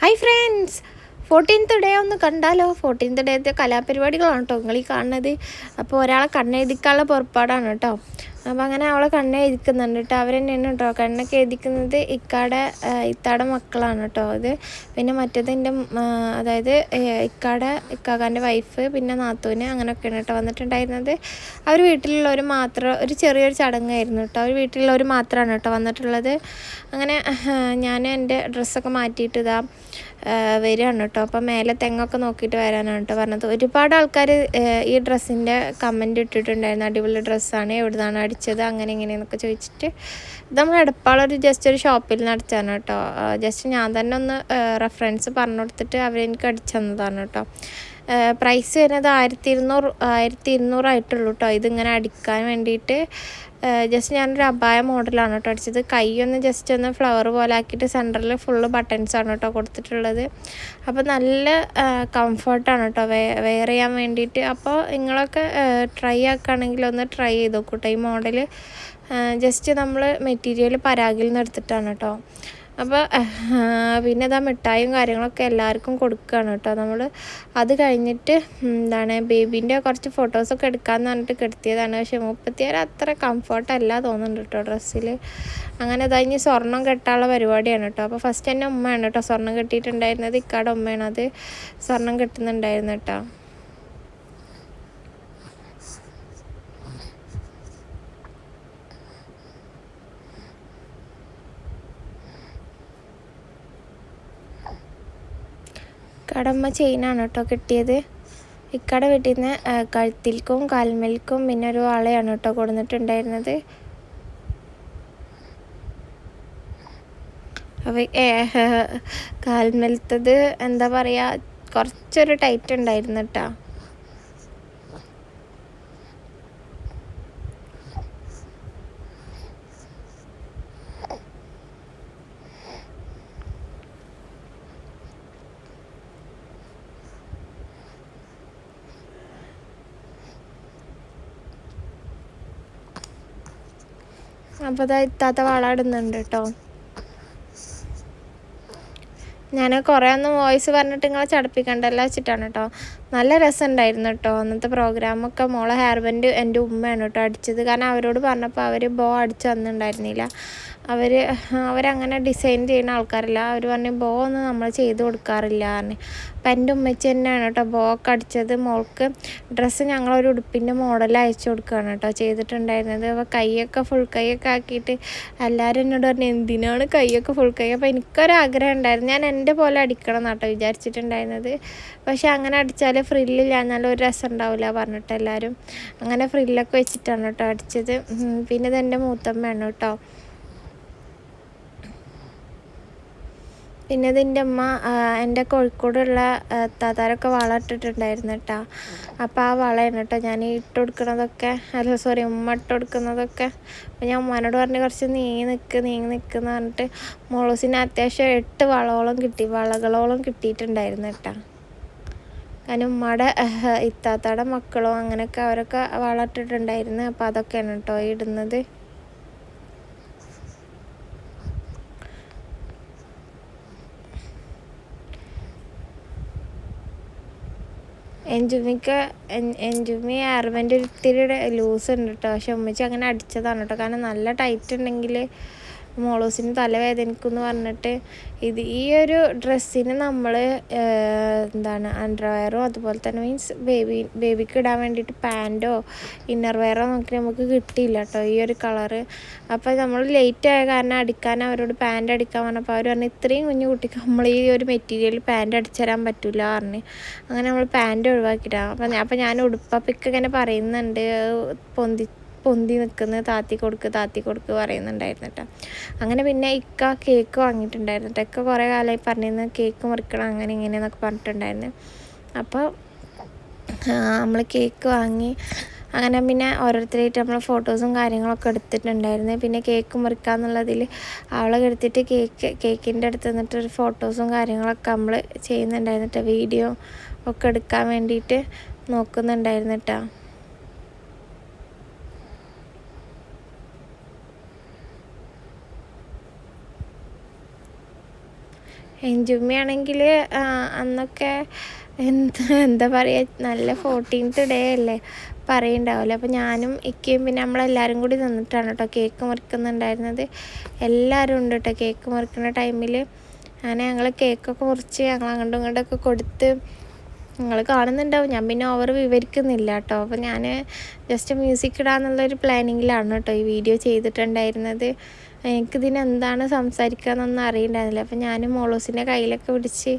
Hi friends, 14th day ഒന്ന് കണ്ടാലോ? 14th ഡേത്തെ കലാപരിപാടികളാണ് കേട്ടോ നിങ്ങൾ ഈ കാണുന്നത്. അപ്പോൾ ഒരാളെ കണ്ണെഴുതിക്കാനുള്ള പുറപ്പാടാണ് കേട്ടോ. അപ്പോൾ അങ്ങനെ അവളെ കണ്ണെഴുതിക്കുന്നുണ്ട് കേട്ടോ. അവർ തന്നെയാണ് കേട്ടോ കണ്ണൊക്കെ എഴുതിക്കുന്നത്. ഇത്താടെ മക്കളാണ് കേട്ടോ അത്. പിന്നെ മറ്റേതിൻ്റെ അതായത് ഇക്കാക്കാൻ്റെ വൈഫ്, പിന്നെ നാത്തൂന്, അങ്ങനെയൊക്കെയാണ് കേട്ടോ വന്നിട്ടുണ്ടായിരുന്നത്. അവർ വീട്ടിലുള്ളവർ മാത്രം, ഒരു ചെറിയൊരു ചടങ്ങായിരുന്നു കേട്ടോ. അവർ വീട്ടിലുള്ളവർ മാത്രമാണ് കേട്ടോ വന്നിട്ടുള്ളത്. അങ്ങനെ ഞാൻ എൻ്റെ ഡ്രസ്സൊക്കെ മാറ്റിയിട്ട് ഇതാ വരികയാണ് കേട്ടോ. അപ്പം മേലെ തെങ്ങൊക്കെ നോക്കിയിട്ട് വരാനാണ് കേട്ടോ പറഞ്ഞത്. ഒരുപാട് ആൾക്കാർ ഈ ഡ്രസ്സിൻ്റെ കമൻറ്റ് ഇട്ടിട്ടുണ്ടായിരുന്നു. അടിപൊളി ഡ്രസ്സാണ്, എവിടെ നിന്നാണ് അടിച്ചത്, അങ്ങനെ ഇങ്ങനെയെന്നൊക്കെ ചോദിച്ചിട്ട്. ഇത് നമ്മൾ എടപ്പാളൊരു ജസ്റ്റ് ഒരു ഷോപ്പിൽ നിന്ന് അടിച്ചാണ് കേട്ടോ. ജസ്റ്റ് ഞാൻ തന്നെ ഒന്ന് റെഫറൻസ് പറഞ്ഞു കൊടുത്തിട്ട് അവരെനിക്ക് അടിച്ചു തന്നതാണ് കേട്ടോ. പ്രൈസ് വരുന്നത് 1200 ആയിട്ടുള്ളൂ കേട്ടോ ഇതിങ്ങനെ അടിക്കാൻ വേണ്ടിയിട്ട്. ജസ്റ്റ് ഞാനൊരു അബായ മോഡലാണ് കേട്ടോ അടിച്ചത്. കൈയൊന്ന് ജസ്റ്റ് ഒന്ന് ഫ്ലവർ പോലെ ആക്കിയിട്ട് സെൻറ്ററിൽ ഫുള്ള് ബട്ടൺസാണ് കേട്ടോ കൊടുത്തിട്ടുള്ളത്. അപ്പോൾ നല്ല കംഫർട്ടാണ് കേട്ടോ വെയർ ചെയ്യാൻ വേണ്ടിയിട്ട്. അപ്പോൾ നിങ്ങളൊക്കെ ട്രൈ ആക്കുകയാണെങ്കിൽ ഒന്ന് ട്രൈ ചെയ്ത് നോക്കൂ കേട്ടോ. ഈ മോഡൽ ജസ്റ്റ് നമ്മൾ മെറ്റീരിയൽ പരാഗിൽ നിന്ന് എടുത്തിട്ടാണ് കേട്ടോ. അപ്പോൾ പിന്നെ ഇതാ മിഠായും കാര്യങ്ങളൊക്കെ എല്ലാവർക്കും കൊടുക്കുകയാണ് കേട്ടോ നമ്മൾ. അത് കഴിഞ്ഞിട്ട് ബേബീൻ്റെ കുറച്ച് ഫോട്ടോസൊക്കെ എടുക്കാമെന്ന് പറഞ്ഞിട്ട് കെടുത്തിയതാണ്. പക്ഷേ 36 അത്ര കംഫർട്ടല്ല തോന്നുന്നുണ്ട് കേട്ടോ ഡ്രസ്സിൽ. അങ്ങനെ ഇതാ ഇനി സ്വർണ്ണം കെട്ടാനുള്ള പരിപാടിയാണ് കേട്ടോ. അപ്പോൾ ഫസ്റ്റ് തന്നെ ഉമ്മയാണ് കേട്ടോ സ്വർണ്ണം കെട്ടിയിട്ടുണ്ടായിരുന്നത്. ഇക്കാടെ ഉമ്മയാണ് അത് സ്വർണ്ണം കെട്ടുന്നുണ്ടായിരുന്നു കേട്ടോ. കടമ്മ ചെയിനാണ് കേട്ടോ കിട്ടിയത്. ഇക്കടെ വീട്ടിൽ നിന്ന് കഴുത്തിൽക്കും കാൽമേൽക്കും പിന്നെ ഒരു വളയാണ് കേട്ടോ കൊടുത്തിട്ടുണ്ടായിരുന്നത്. അപ്പോൾ കാൽമേലത്തത് എന്താ പറയുക, കുറച്ചൊരു ടൈറ്റ് ഉണ്ടായിരുന്നു കേട്ടോ. അപ്പോൾ അത് ഇത്താത്ത വളമിടുന്നുണ്ട് കേട്ടോ. ഞാൻ കുറേ ഒന്നും വോയിസ് പറഞ്ഞിട്ട് നിങ്ങളെ ചടപ്പിക്കണ്ടല്ലോ വെച്ചിട്ടാണ് കേട്ടോ. നല്ല രസമുണ്ടായിരുന്നു കേട്ടോ അന്നത്തെ പ്രോഗ്രാമൊക്കെ. മോളെ ഹെയർ ബാൻഡ് എൻ്റെ ഉമ്മയാണ് കേട്ടോ അടിച്ചത്. കാരണം അവരോട് പറഞ്ഞപ്പോൾ അവർ ബോ അടിച്ച് തന്നിട്ടുണ്ടായിരുന്നില്ല. അവരങ്ങനെ ഡിസൈൻ ചെയ്യുന്ന ആൾക്കാരല്ല. അവർ പറഞ്ഞു ബോ ഒന്നും നമ്മൾ ചെയ്ത് കൊടുക്കാറില്ല പറഞ്ഞു. അപ്പം എൻ്റെ ഉമ്മച്ചി തന്നെയാണ് കേട്ടോ ബോ ഒക്കെ അടിച്ചത്. മോൾക്ക് ഡ്രസ്സ് ഞങ്ങളൊരു ഉടുപ്പിൻ്റെ മോഡൽ അയച്ചു കൊടുക്കുകയാണ് കേട്ടോ ചെയ്തിട്ടുണ്ടായിരുന്നത്. അപ്പോൾ കൈയൊക്കെ ഫുൾ കൈയൊക്കെ ആക്കിയിട്ട് എല്ലാവരും എന്നോട് പറഞ്ഞു എന്തിനാണ് കൈയൊക്കെ ഫുൾ കൈ. അപ്പോൾ എനിക്കൊരാഗ്രഹം ഉണ്ടായിരുന്നു, ഞാൻ എൻ്റെ പോലെ അടിക്കണം എന്നാട്ടോ വിചാരിച്ചിട്ടുണ്ടായിരുന്നത്. പക്ഷെ അങ്ങനെ അടിച്ചാൽ ഫ്രില്ലില്ല, എന്നാലും ഒരു രസം ഉണ്ടാവില്ല പറഞ്ഞിട്ട് എല്ലാവരും അങ്ങനെ ഫ്രില്ലൊക്കെ വെച്ചിട്ടാണ് കേട്ടോ അടിച്ചത്. പിന്നെ ഇതെൻ്റെ മൂത്തമ്മയാണ് കേട്ടോ. പിന്നെ ഇതിൻ്റെ അമ്മ എൻ്റെ കോഴിക്കോടുള്ള താത്താരൊക്കെ വള ഇട്ടിട്ടുണ്ടായിരുന്നു കേട്ടോ. അപ്പോൾ ആ വളയാണ് കേട്ടോ ഞാൻ ഇട്ട് കൊടുക്കുന്നതൊക്കെ. ഉമ്മ ഇട്ട് കൊടുക്കുന്നതൊക്കെ. അപ്പോൾ ഞാൻ ഉമ്മാനോട് പറഞ്ഞ് കുറച്ച് നീങ്ങി നിൽക്കുന്ന് പറഞ്ഞിട്ട് മോളൂസിന് അത്യാവശ്യം 8 വളകളോളം കിട്ടിയിട്ടുണ്ടായിരുന്നു കേട്ടോ. കാരണം ഉമ്മയുടെ ഇത്താത്തയുടെ മക്കളും അങ്ങനെയൊക്കെ അവരൊക്കെ വള ഇട്ടിട്ടുണ്ടായിരുന്നു. അപ്പോൾ അതൊക്കെയാണ് കേട്ടോ ഇടുന്നത്. എൻജുമി ഹെയർബാൻഡ് ഇത്തിരി ലൂസ് ഉണ്ട് കേട്ടോ. പക്ഷെ ഉമ്മച്ചി അങ്ങനെ അടിച്ചതാണ് കേട്ടോ. കാരണം നല്ല ടൈറ്റ് ഉണ്ടെങ്കിൽ മോളൂസിന് തലവേദനിക്കുമെന്ന് പറഞ്ഞിട്ട് ഈ ഒരു ഡ്രസ്സിന് നമ്മൾ അണ്ടർവെയറോ അതുപോലെ തന്നെ മീൻസ് ബേബിക്ക് ഇടാൻ വേണ്ടിയിട്ട് പാൻറ്റോ ഇന്നർ വെയറോ നോക്കി നമുക്ക് കിട്ടിയില്ല കേട്ടോ ഈ ഒരു കളറ്. അപ്പോൾ നമ്മൾ ലേറ്റ് ആയ കാരണം അടിക്കാൻ അവരോട് പാൻറ്റ് അടിക്കാൻ പറഞ്ഞപ്പോൾ അവർ പറഞ്ഞു ഇത്രയും കുഞ്ഞു കുട്ടിക്ക് നമ്മൾ ഈ ഒരു മെറ്റീരിയൽ പാൻറ്റ് അടിച്ചു തരാൻ പറ്റില്ല പറഞ്ഞ്. അങ്ങനെ നമ്മൾ പാൻറ്റ് ഒഴിവാക്കിയിട്ടാണ്. അപ്പോൾ ഞാൻ ഉടുപ്പൊക്കെ ഇങ്ങനെ പറയുന്നുണ്ട്, പൊന്തി നിൽക്കുന്നത് താത്തി കൊടുക്ക് പറയുന്നുണ്ടായിരുന്നു കേട്ടോ. അങ്ങനെ പിന്നെ ഇക്ക കേക്ക് വാങ്ങിയിട്ടുണ്ടായിരുന്നു കേട്ടോ. ഇക്ക കുറേ കാലമായി പറഞ്ഞിരുന്നു കേക്ക് മുറിക്കണം അങ്ങനെ ഇങ്ങനെയെന്നൊക്കെ പറഞ്ഞിട്ടുണ്ടായിരുന്നു. അപ്പോൾ നമ്മൾ കേക്ക് വാങ്ങി. അങ്ങനെ പിന്നെ ഓരോരുത്തരായിട്ട് നമ്മൾ ഫോട്ടോസും കാര്യങ്ങളൊക്കെ എടുത്തിട്ടുണ്ടായിരുന്നു. പിന്നെ കേക്ക് മുറിക്കാന്നുള്ളതിൽ അവളെ എടുത്തിട്ട് കേക്കിൻ്റെ അടുത്ത് നിന്നിട്ട് ഒരു ഫോട്ടോസും കാര്യങ്ങളൊക്കെ നമ്മൾ ചെയ്യുന്നുണ്ടായിരുന്നു കേട്ടോ. വീഡിയോ ഒക്കെ എടുക്കാൻ വേണ്ടിയിട്ട് നോക്കുന്നുണ്ടായിരുന്നു കേട്ടോ. എഞ്ചുമ്മയാണെങ്കിൽ അന്നൊക്കെ എന്താ പറയുക, നല്ല 14th ഡേ അല്ലേ പറയുണ്ടാവില്ല. അപ്പോൾ ഞാനും ഇക്കയും പിന്നെ നമ്മളെല്ലാവരും കൂടി നിന്നിട്ടാണ് കേട്ടോ കേക്ക് മുറിക്കുന്നുണ്ടായിരുന്നത്. എല്ലാവരും ഉണ്ട് കേട്ടോ കേക്ക് മുറിക്കുന്ന ടൈമിൽ. അങ്ങനെ ഞങ്ങൾ കേക്കൊക്കെ മുറിച്ച് ഞങ്ങൾ അങ്ങോട്ടും ഇങ്ങോട്ടൊക്കെ കൊടുത്ത് നിങ്ങൾ കാണുന്നുണ്ടാവും. ഞാൻ പിന്നെ ഓവർ വിവരിക്കുന്നില്ല കേട്ടോ. അപ്പോൾ ഞാൻ ജസ്റ്റ് മ്യൂസിക് ഇടാന്നുള്ളൊരു പ്ലാനിങ്ങിലാണ് കേട്ടോ ഈ വീഡിയോ ചെയ്തിട്ടുണ്ടായിരുന്നത്. എനിക്കിതിന് എന്താണ് സംസാരിക്കാമെന്നൊന്നും അറിയണ്ടായിരുന്നില്ല. അപ്പോൾ ഞാൻ മോളൂസിൻ്റെ കയ്യിലൊക്കെ പിടിച്ച്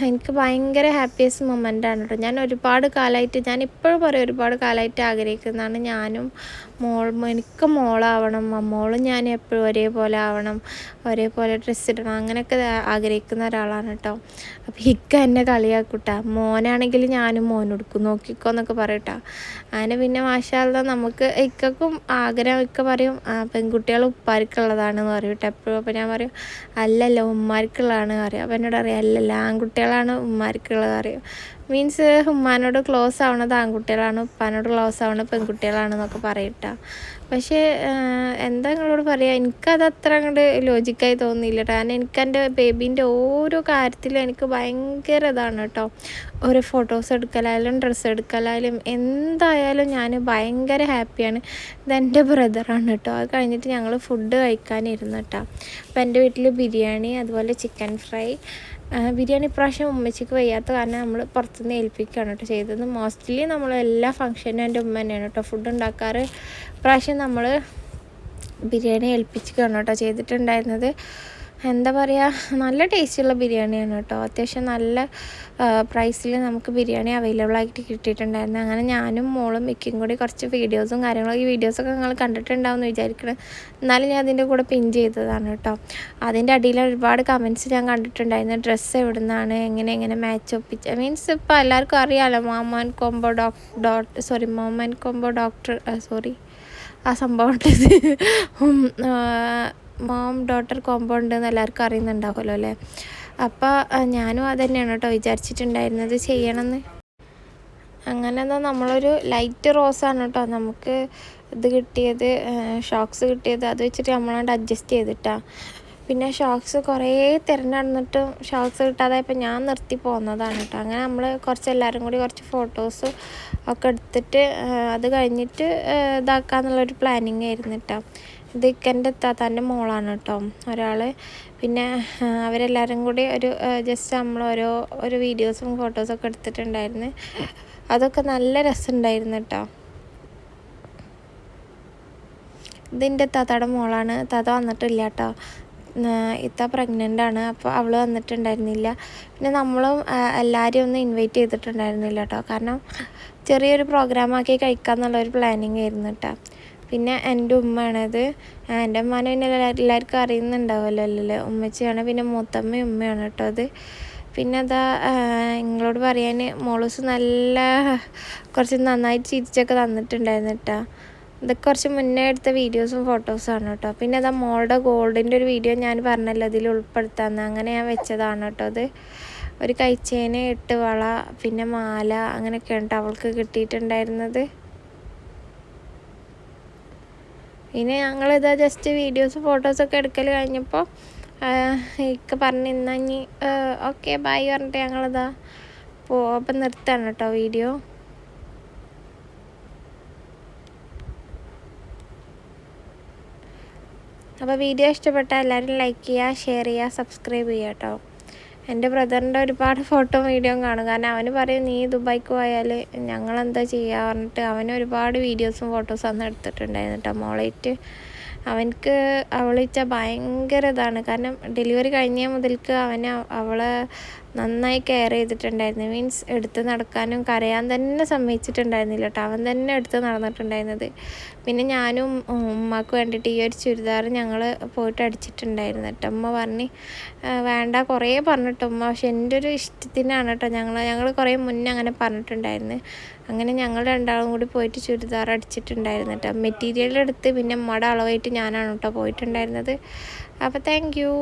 എനിക്ക് ഭയങ്കര ഹാപ്പിയസ്റ്റ് മൊമെൻ്റാണ് കേട്ടോ. ഞാൻ ഒരുപാട് കാലമായിട്ട്, ഞാൻ ഇപ്പോഴും പറയും, ഒരുപാട് കാലമായിട്ട് ആഗ്രഹിക്കുന്നതാണ് ഞാനും എനിക്ക് മോളാവണം, മോളും ഞാൻ എപ്പോഴും ഒരേപോലെ ആവണം, ഒരേപോലെ ഡ്രസ്സ് ഇടണം, അങ്ങനെയൊക്കെ ആഗ്രഹിക്കുന്ന ഒരാളാണ് കേട്ടോ. അപ്പോൾ ഇക്ക എന്നെ കളിയാക്കൂട്ടാ, മോനാണെങ്കിൽ ഞാനും മോനെടുക്കും നോക്കിക്കോ എന്നൊക്കെ പറയട്ടോ. അങ്ങനെ പിന്നെ മാഷാഅല്ലാ നമുക്ക് ഇക്കും ആഗ്രഹം, ഇക്ക പറയും പെൺകുട്ടികൾ ഉപ്പാർക്കുള്ളതാണെന്ന് പറയും കേട്ടോ എപ്പോഴും. അപ്പോൾ ഞാൻ പറയും അല്ലല്ലോ ഉമ്മാർക്കുള്ളതാണ് പറയും. അപ്പോൾ എന്നോട് അറിയാം അല്ലല്ല ആൺകുട്ടികളാണ് ഉമ്മാർക്കുള്ളത് അറിയും. മീൻസ് ഉമ്മാനോട് ക്ലോസ് ആവണത് ആൺകുട്ടികളാണ്, ഉപ്പാനോട് ക്ലോസ് ആവണത് പെൺകുട്ടികളാണെന്നൊക്കെ പറയട്ടോ. പക്ഷേ എന്താ നിങ്ങളോട് പറയുക, എനിക്കത് അത്ര അങ്ങോട്ട് ലോജിക്കായി തോന്നിയില്ല കേട്ടോ. കാരണം എനിക്കെൻ്റെ ബേബീൻ്റെ ഓരോ കാര്യത്തിലും എനിക്ക് ഭയങ്കര ഇതാണ് കേട്ടോ. ഓരോ ഫോട്ടോസ് എടുക്കലായാലും ഡ്രസ്സ് എടുക്കലായാലും എന്തായാലും ഞാൻ ഭയങ്കര ഹാപ്പിയാണ്. ഇതെൻ്റെ ബ്രദറാണ് കേട്ടോ. അത് കഴിഞ്ഞിട്ട് ഞങ്ങൾ ഫുഡ് കഴിക്കാനിരുന്നു കേട്ടോ. അപ്പോൾ എൻ്റെ വീട്ടിൽ ബിരിയാണി, അതുപോലെ ചിക്കൻ ഫ്രൈ. ബിരിയാണി ഇപ്രാവശ്യം ഉമ്മച്ചിക്ക് വയ്യാത്ത കാരണം നമ്മൾ പുറത്തുനിന്ന് ഏൽപ്പിക്കുകയാണ് കേട്ടോ ചെയ്തത്. മോസ്റ്റ്ലി നമ്മൾ എല്ലാ ഫംഗ്ഷനും എൻ്റെ ഉമ്മ തന്നെയാണ് കേട്ടോ ഫുഡ് ഉണ്ടാക്കാറ്. ഇപ്രാവശ്യം നമ്മൾ ബിരിയാണി ഏൽപ്പിച്ചിട്ടാണ് കേട്ടോ ചെയ്തിട്ടുണ്ടായിരുന്നത്. എന്താ പറയുക, നല്ല ടേസ്റ്റുള്ള ബിരിയാണിയാണ് കേട്ടോ. അത്യാവശ്യം നല്ല പ്രൈസിൽ നമുക്ക് ബിരിയാണി അവൈലബിൾ ആയിട്ട് കിട്ടിയിട്ടുണ്ടായിരുന്നു. അങ്ങനെ ഞാനും മോളും മിക്കും കൂടി കുറച്ച് വീഡിയോസും കാര്യങ്ങളും, ഈ വീഡിയോസൊക്കെ നിങ്ങൾ കണ്ടിട്ടുണ്ടാവും എന്ന് വിചാരിക്കണം, എന്നാലും ഞാൻ അതിൻ്റെ കൂടെ പിൻ ചെയ്തതാണ് കേട്ടോ. അതിൻ്റെ അടിയിൽ ഒരുപാട് കമൻറ്റ്സ് ഞാൻ കണ്ടിട്ടുണ്ടായിരുന്നു. ഡ്രസ്സ് എവിടെ നിന്നാണ്, എങ്ങനെ മാച്ച് ഒപ്പിച്ച, മീൻസ് ഇപ്പോൾ എല്ലാവർക്കും അറിയാമല്ലോ മോം ആൻഡ് കോംബോ ഡോക്ടർ ആ സംഭവം മോം ഡോട്ടർ കോംബോ ഉണ്ടെന്ന് എല്ലാവർക്കും അറിയുന്നുണ്ടാവുമല്ലോ അല്ലേ. അപ്പോൾ ഞാനും അത് തന്നെയാണ് കേട്ടോ വിചാരിച്ചിട്ടുണ്ടായിരുന്നത് ചെയ്യണമെന്ന്. അങ്ങനെ എന്നാൽ നമ്മളൊരു ലൈറ്റ് റോസാണ് കേട്ടോ നമുക്ക് ഇത് കിട്ടിയത്, ഷോക്സ് കിട്ടിയത്. അത് വെച്ചിട്ട് നമ്മളാണ്ട് അഡ്ജസ്റ്റ് ചെയ്തിട്ടാണ്. പിന്നെ ഷോക്സ് കുറേ തിരഞ്ഞെടുത്തിട്ടും ഷോക്സ് കിട്ടാതായപ്പോൾ ഞാൻ നിർത്തി പോകുന്നതാണ് കേട്ടോ. അങ്ങനെ നമ്മൾ എല്ലാവരും കൂടി കുറച്ച് ഫോട്ടോസ് ഒക്കെ എടുത്തിട്ട് അത് കഴിഞ്ഞിട്ട് ഇതാക്കാന്നുള്ളൊരു പ്ലാനിങ് ആയിരുന്നു കേട്ടോ. ഇത് ഇക്കൻ്റെ താത്താൻ്റെ മോളാണ് കേട്ടോ ഒരാൾ. പിന്നെ അവരെല്ലാവരും കൂടി ജസ്റ്റ് നമ്മൾ ഓരോ വീഡിയോസും ഫോട്ടോസൊക്കെ എടുത്തിട്ടുണ്ടായിരുന്നു. അതൊക്കെ നല്ല രസമുണ്ടായിരുന്നു കേട്ടോ. ഇതിൻ്റെ താത്താടെ മോളാണ്. താത്ത വന്നിട്ടില്ല കേട്ടോ, ഇത്ത പ്രഗ്നൻ്റാണ്. അപ്പോൾ അവൾ വന്നിട്ടുണ്ടായിരുന്നില്ല. പിന്നെ നമ്മളും എല്ലാവരെയും ഒന്നും ഇൻവൈറ്റ് ചെയ്തിട്ടുണ്ടായിരുന്നില്ല കേട്ടോ. കാരണം ചെറിയൊരു പ്രോഗ്രാമാക്കി കഴിക്കാമെന്നുള്ളൊരു പ്ലാനിങ് ആയിരുന്നു കേട്ടോ. പിന്നെ എൻ്റെ ഉമ്മയാണത്. എൻ്റെ ഉമ്മാനെ പിന്നെ എല്ലാവർക്കും അറിയുന്നുണ്ടാവുമല്ലോ അല്ലല്ലേ, ഉമ്മച്ചിയാണ്. പിന്നെ മൂത്തമ്മയും ഉമ്മയാണ് കേട്ടോ അത്. പിന്നെ അതാ നിങ്ങളോട് പറയാൻ മോളൂസ് നല്ല കുറച്ച് നന്നായിട്ട് ചിരിച്ചൊക്കെ തന്നിട്ടുണ്ടായിരുന്നു കേട്ടോ. ഇതൊക്കെ കുറച്ച് മുന്നേ എടുത്ത വീഡിയോസും ഫോട്ടോസുമാണ് കേട്ടോ. പിന്നെ അതാ മോളുടെ ഗോൾഡിൻ്റെ ഒരു വീഡിയോ ഞാൻ പറഞ്ഞല്ലോ ഇതിൽ ഉൾപ്പെടുത്താമെന്ന്, അങ്ങനെ ഞാൻ വെച്ചതാണ് കേട്ടോ. അത് ഒരു കൈച്ചേന് 8 വള പിന്നെ മാല അങ്ങനെയൊക്കെയാണ് കേട്ടോ അവൾക്ക് കിട്ടിയിട്ടുണ്ടായിരുന്നത്. പിന്നെ ഞങ്ങളിതാ ജസ്റ്റ് വീഡിയോസ് ഫോട്ടോസൊക്കെ എടുക്കൽ കഴിഞ്ഞപ്പോൾ ഇക്ക പറഞ്ഞ് ഇന്നാ ഇനി ഓക്കെ ബൈ പറഞ്ഞിട്ട് ഞങ്ങളിതാ അപ്പം നിർത്താണ് കേട്ടോ വീഡിയോ. അപ്പോൾ വീഡിയോ ഇഷ്ടപ്പെട്ടാൽ എല്ലാവരും ലൈക്ക് ചെയ്യുക, ഷെയർ ചെയ്യുക, സബ്സ്ക്രൈബ് ചെയ്യുക കേട്ടോ. എൻ്റെ ബ്രദറിൻ്റെ ഒരുപാട് ഫോട്ടോയും വീഡിയോയും കാണും. കാരണം അവന് പറയും നീ ദുബായിക്ക് പോയാൽ ഞങ്ങളെന്താ ചെയ്യുക പറഞ്ഞിട്ട് അവന് ഒരുപാട് വീഡിയോസും ഫോട്ടോസും അന്ന് എടുത്തിട്ടുണ്ടായിരുന്നു കേട്ടോ മോളായിട്ട്. അവനക്ക് അവളിച്ചാൽ ഭയങ്കര ഇതാണ്. കാരണം ഡെലിവറി കഴിഞ്ഞ മുതൽക്ക് അവളെ നന്നായി കെയർ ചെയ്തിട്ടുണ്ടായിരുന്നു. മീൻസ് എടുത്ത് നടക്കാനും കരയാൻ തന്നെ സമ്മതിച്ചിട്ടുണ്ടായിരുന്നില്ല കേട്ടോ. അവൻ തന്നെ എടുത്ത് നടന്നിട്ടുണ്ടായിരുന്നത്. പിന്നെ ഞാനും ഉമ്മക്ക് വേണ്ടിയിട്ട് ഈ ഒരു ചുരിദാർ ഞങ്ങൾ പോയിട്ട് അടിച്ചിട്ടുണ്ടായിരുന്നു കേട്ടോ. ഉമ്മ പറഞ്ഞ് വേണ്ട കുറേ പറഞ്ഞിട്ട് ഉമ്മ, പക്ഷെ എൻ്റെ ഒരു ഇഷ്ടത്തിനാണ് കേട്ടോ ഞങ്ങൾ കുറേ മുന്നേ അങ്ങനെ പറഞ്ഞിട്ടുണ്ടായിരുന്നു. അങ്ങനെ ഞങ്ങൾ രണ്ടാളും കൂടി പോയിട്ട് ചുരിദാർ അടിച്ചിട്ടുണ്ടായിരുന്നു കേട്ടോ. മെറ്റീരിയൽ എടുത്ത് പിന്നെ ഉമ്മയുടെ അളവായിട്ട് ഞാനാണ് കേട്ടോ പോയിട്ടുണ്ടായിരുന്നത്. അപ്പോൾ താങ്ക് യു.